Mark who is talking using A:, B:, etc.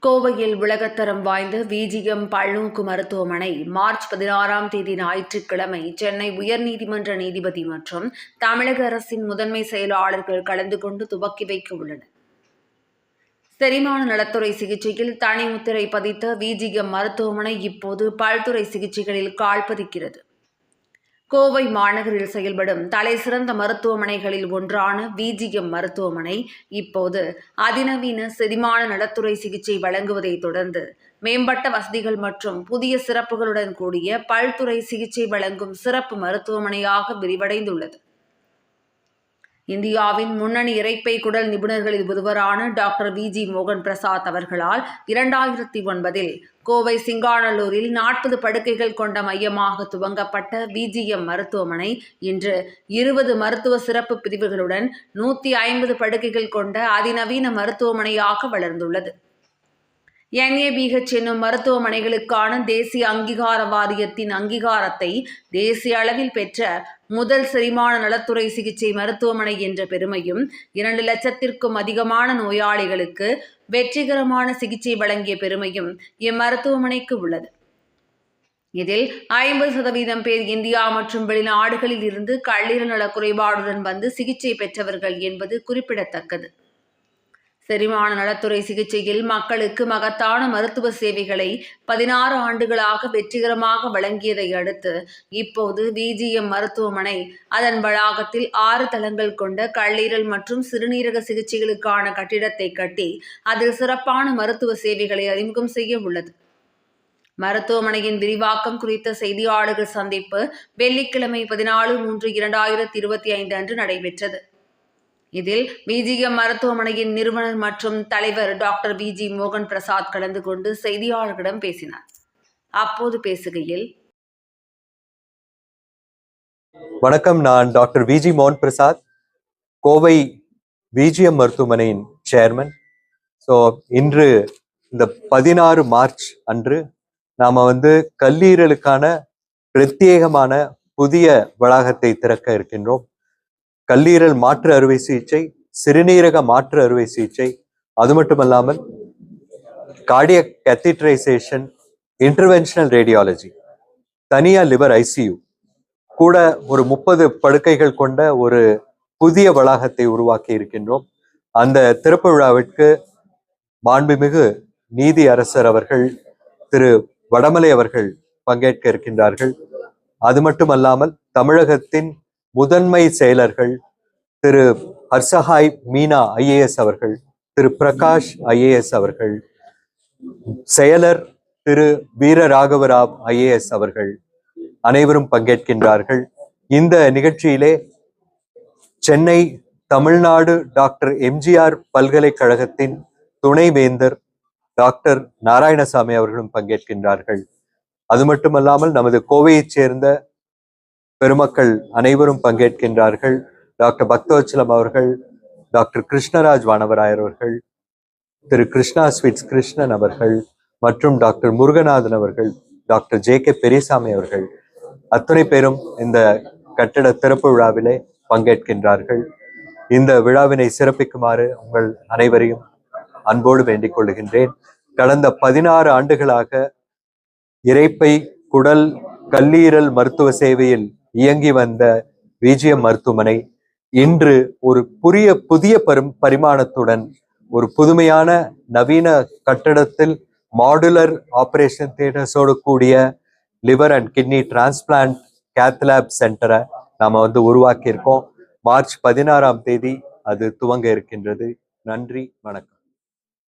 A: கோவையில் உலகத்தரம் வாய்ந்த விஜிஎம் பல்நோக்கு மருத்துவமனை மார்ச் 16ஆம் தேதி ஞாயிற்றுக்கிழமை சென்னை உயர்நீதிமன்ற நீதிபதி மற்றும் தமிழக அரசின் முதன்மை செயலாளர்கள் கலந்து கொண்டு துவக்கி வைக்க உள்ளனர். செரிமான நலத்துறை சிகிச்சையில் தனி முத்திரை பதித்த விஜிஎம் மருத்துவமனை இப்போது பல்துறை சிகிச்சைகளில் கால் பதிக்கிறது. கோவை மாநகரில் செயல்படும் தலைசிறந்த மருத்துவமனைகளில் ஒன்றான விஜிஎம் மருத்துவமனை இப்போது அதிநவீன செரிமான நலத்துறை சிகிச்சை வழங்குவதை தொடர்ந்து மேம்பட்ட வசதிகள் மற்றும் புதிய சிறப்புகளுடன் கூடிய பல்துறை சிகிச்சை வழங்கும் சிறப்பு மருத்துவமனையாக விரிவடைந்துள்ளது. இந்தியாவின் முன்னணி இரைப்பை குடல் நிபுணர்களில் ஒருவரான டாக்டர் விஜி மோகன் பிரசாத் அவர்களால் 2009இல் கோவை சிங்காநல்லூரில் 40 படுக்கைகள் கொண்ட மையமாக துவங்கப்பட்ட விஜிஎம் மருத்துவமனை இன்று 20 மருத்துவ சிறப்பு பிரிவுகளுடன் 150 படுக்கைகள் கொண்ட அதிநவீன மருத்துவமனையாக வளர்ந்துள்ளது. NABH என்னும் மருத்துவமனைகளுக்கான தேசிய அங்கீகார வாரியத்தின் அங்கீகாரத்தை தேசிய அளவில் பெற்ற முதல் செரிமான நலத்துறை சிகிச்சை மருத்துவமனை என்ற பெருமையும் 2 லட்சத்திற்கும் அதிகமான நோயாளிகளுக்கு வெற்றிகரமான சிகிச்சை வழங்கிய பெருமையும் இம்மருத்துவமனைக்கு உள்ளது. இதில் 50% பேர் இந்தியா மற்றும் வெளிநாடுகளில் இருந்து கல்லீரல் நல குறைபாடுடன் வந்து சிகிச்சை பெற்றவர்கள் என்பது குறிப்பிடத்தக்கது. செரிமான நலத்துறை சிகிச்சையில் மக்களுக்கு மகத்தான மருத்துவ சேவைகளை 16 ஆண்டுகளாக வெற்றிகரமாக வழங்கியதை அடுத்து இப்போது விஜிஎம் மருத்துவமனை அதன் வளாகத்தில் 6 தளங்கள் கொண்ட கல்லீரல் மற்றும் சிறுநீரக சிகிச்சைகளுக்கான கட்டிடத்தை கட்டி அதில் சிறப்பான மருத்துவ சேவைகளை அறிமுகம் செய்ய உள்ளது. மருத்துவமனையின் விரிவாக்கம் குறித்த செய்தியாளர்கள் சந்திப்பு வெள்ளிக்கிழமை 14/3/2025 அன்று நடைபெற்றது. இதில் விஜிஎம் மருத்துவமனையின் நிறுவனர் மற்றும் தலைவர் டாக்டர் விஜி மோகன் பிரசாத் கலந்து கொண்டு செய்தியாளர்களிடம் பேசினார். அப்போது பேசுகையில்,
B: வணக்கம், நான் டாக்டர் விஜி மோகன் பிரசாத், கோவை விஜிஎம் மருத்துவமனையின் சேர்மன். இன்று இந்த 16 மார்ச் அன்று நாம கல்லீரலுக்கான பிரத்யேகமான புதிய வளாகத்தை திறக்க இருக்கின்றோம். கல்லீரல் மாற்று அறுவை சிகிச்சை, சிறுநீரக மாற்று அறுவை சிகிச்சை, அது மட்டுமல்லாமல் கார்டியக் கேத்தீட்ரைசேஷன், இன்டர்வென்ஷனல் ரேடியாலஜி, தனியா லிவர் ICU கூட ஒரு 30 படுக்கைகள் கொண்ட ஒரு புதிய வளாகத்தை உருவாக்கி இருக்கின்றோம். அந்த திறப்பு விழாவிற்கு மாண்புமிகு நீதி அரசர் அவர்கள் திரு வடமலை அவர்கள் பங்கேற்க இருக்கின்றார்கள். அது மட்டுமல்லாமல் தமிழகத்தின் முதன்மை செயலர்கள் திரு ஹர்சஹாய் மீனா IAS அவர்கள், திரு பிரகாஷ் IAS அவர்கள், செயலர் திரு வீர ராகவராவ் IAS அவர்கள் அனைவரும் பங்கேற்கின்றார்கள். இந்த நிகழ்ச்சியிலே சென்னை தமிழ்நாடு டாக்டர் MGR பல்கலைக்கழகத்தின் துணைவேந்தர் டாக்டர் நாராயணசாமி அவர்களும் பங்கேற்கின்றார்கள். அது மட்டுமல்லாமல் நமது கோவையைச் சேர்ந்த பெருமக்கள் அனைவரும் பங்கேற்கின்றார்கள். டாக்டர் பக்தவச்சலம் அவர்கள், டாக்டர் கிருஷ்ணராஜ் வானவராயர் அவர்கள், திரு கிருஷ்ணா ஸ்வீட்ஸ் கிருஷ்ணன் அவர்கள் மற்றும் டாக்டர் முருகநாதன் அவர்கள், டாக்டர் JK பெரியசாமி அவர்கள் அத்தனை பேரும் இந்த கட்டிட திறப்பு விழாவிலே பங்கேற்கின்றார்கள். இந்த விழாவினை சிறப்பிக்குமாறு உங்கள் அனைவரையும் அன்போடு வேண்டிக் கொள்ளுகின்றேன். கடந்த 16 ஆண்டுகளாக இரைப்பை குடல் கல்லீரல் மருத்துவ சேவையில் இயங்கி வந்த விஜிஎம் மருத்துவமனை இன்று ஒரு புதிய பரிமாணத்துடன் ஒரு புதுமையான நவீன கட்டடத்தில் மாடுலர் ஆபரேஷன் தியேட்டர்ஸோடு கூடிய liver and kidney transplant cath lab சென்டரை நாம உருவாக்கி இருக்கோம். மார்ச் 16ஆம் தேதி அது துவங்க இருக்கின்றது. நன்றி, வணக்கம்.